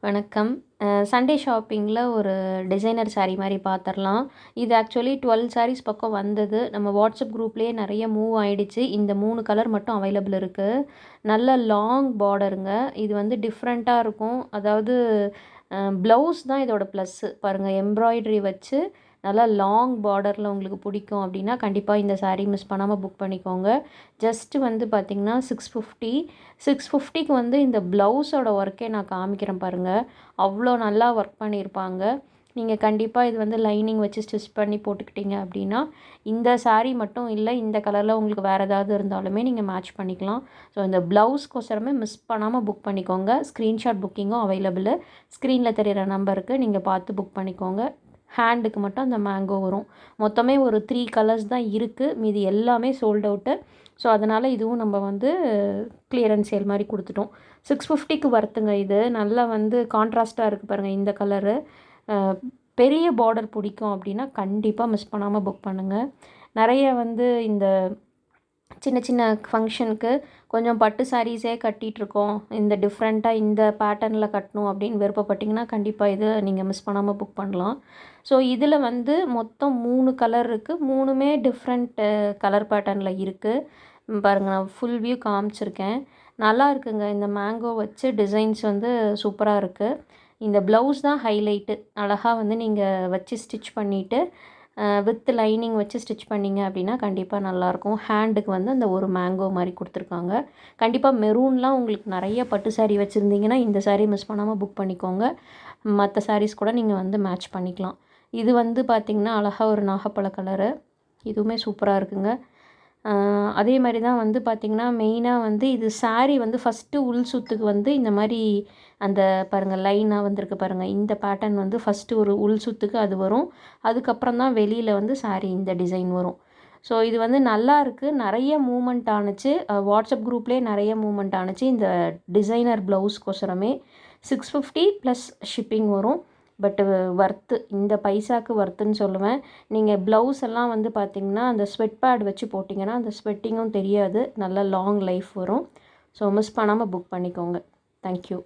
வணக்கம். சண்டே ஷாப்பிங்கில ஒரு டிசைனர் சாரீ மாரி பார்த்துரலாம். இது ஆக்சுவலி 12 சாரீஸ் பக்கம் வந்தது. நம்ம வாட்ஸ்அப் குரூப்லேயே நிறைய மூவ் ஆயிடுச்சு. இந்த 3 கலர் மட்டும் அவைலபிள் இருக்கு. நல்ல லாங் பார்டருங்க. இது வந்து டிஃப்ரெண்ட்டா இருக்கும். அதாவது ப்ளவுஸ் தான் இதோட ப்ளஸ்ஸு. பாருங்கள், எம்ப்ராய்டரி வச்சு நல்லா லாங் பார்டரில் உங்களுக்கு பிடிக்கும் அப்படின்னா கண்டிப்பாக இந்த சாரீ மிஸ் பண்ணாமல் புக் பண்ணிக்கோங்க. ஜஸ்ட்டு வந்து பார்த்திங்கன்னா 650க்கு வந்து இந்த ப்ளவுஸோட ஒர்க்கே நான் காமிக்கிறேன் பாருங்கள். அவ்வளோ நல்லா ஒர்க் பண்ணியிருப்பாங்க. நீங்கள் கண்டிப்பாக இது வந்து லைனிங் வச்சு ஸ்டிச் பண்ணி போட்டுக்கிட்டீங்க அப்படின்னா இந்த சாரீ மட்டும் இல்லை, இந்த கலரில் உங்களுக்கு வேறு ஏதாவது இருந்தாலுமே நீங்கள் மேட்ச் பண்ணிக்கலாம். ஸோ இந்த ப்ளவுஸ்க்கோசரமே மிஸ் பண்ணாமல் புக் பண்ணிக்கோங்க. ஸ்க்ரீன்ஷாட் புக்கிங்கும் அவைலபிள். ஸ்க்ரீனில் தெரிகிற நம்பருக்கு நீங்கள் பார்த்து புக் பண்ணிக்கோங்க. ஹேண்டுக்கு மட்டும் அந்த மேங்கோ வரும். மொத்தமே ஒரு 3 கலர்ஸ் தான் இருக்குது. மீதி எல்லாமே சோல்ட் அவுட்டு. ஸோ அதனால் இதுவும் நம்ம வந்து கிளியரன்ஸ் சேல் மாதிரி கொடுத்துட்டோம். 650க்கு வர்த்துங்க இது. நல்லா வந்து கான்ட்ராஸ்ட்டாக இருக்குது பாருங்கள் இந்த கலரு. பெரிய பார்டர் பிடிக்கும் அப்படின்னா கண்டிப்பாக மிஸ் பண்ணாமல் புக் பண்ணுங்கள். நிறைய வந்து இந்த சின்ன சின்ன ஃபங்க்ஷனுக்கு கொஞ்சம் பட்டு சாரீஸே கட்டிகிட்ருக்கோம், இந்த டிஃப்ரெண்ட்டாக இந்த பேட்டர்னில் கட்டணும் அப்படின்னு விருப்பப்பட்டிங்கன்னா கண்டிப்பாக இது நீங்கள் மிஸ் பண்ணாமல் புக் பண்ணலாம். ஸோ இதில் வந்து மொத்தம் 3 கலர் இருக்குது. 3மே டிஃப்ரெண்ட் கலர் பேட்டர்னில் இருக்குது. பாருங்கள், நான் ஃபுல் வியூ காமிச்சிருக்கேன். நல்லா இருக்குங்க. இந்த மேங்கோ வச்சு டிசைன்ஸ் வந்து சூப்பராக இருக்குது. இந்த ப்ளவுஸ் தான் ஹைலைட்டு. அழகாக வந்து நீங்கள் வச்சு ஸ்டிச் பண்ணிவிட்டு வித் லைனிங் வச்சு ஸ்டிச் பண்ணிங்க அப்படின்னா கண்டிப்பாக நல்லாயிருக்கும். ஹேண்டுக்கு வந்து அந்த ஒரு மேங்கோ மாதிரி கொடுத்துருக்காங்க. கண்டிப்பாக மெரூன்லாம் உங்களுக்கு நிறைய பட்டு சாரீ வச்சுருந்தீங்கன்னா இந்த சாரீ மிஸ் பண்ணாமல் புக் பண்ணிக்கோங்க. மற்ற சாரீஸ் கூட நீங்கள் வந்து மேட்ச் பண்ணிக்கலாம். இது வந்து பார்த்திங்கன்னா அழகாக ஒரு நாகப்பழ கலரு. இதுவுமே சூப்பராக இருக்குங்க. அதே மாதிரி தான் வந்து பார்த்திங்கன்னா மெயினாக வந்து இது சாரீ வந்து ஃபஸ்ட்டு உள் சுத்துக்கு வந்து இந்த மாதிரி அந்த பாருங்கள் லைனாக வந்திருக்கு பாருங்கள். இந்த பேட்டர்ன் வந்து ஃபஸ்ட்டு ஒரு உள் சுத்துக்கு அது வரும். அதுக்கப்புறம் தான் வெளியில் வந்து சாரீ இந்த டிசைன் வரும். ஸோ இது வந்து நல்லா இருக்குது. நிறைய மூமெண்ட் ஆணுச்சு. வாட்ஸ்அப் குரூப்லேயே நிறைய மூமெண்ட் ஆணுச்சு இந்த டிசைனர் ப்ளவுஸ்க்கோசரமே. 650 ப்ளஸ் ஷிப்பிங் வரும். பட்டு வர்த்து, இந்த பைசாவுக்கு வர்த்துன்னு சொல்லுவேன். நீங்கள் ப்ளவுஸ் எல்லாம் வந்து பார்த்திங்கன்னா அந்த ஸ்வெட் பேட் வச்சு போட்டிங்கன்னா அந்த ஸ்வெட்டிங்கும் தெரியாது. நல்ல லாங் லைஃப் வரும். ஸோ மிஸ் பண்ணாமல் புக் பண்ணிக்கோங்க. தேங்க்யூ.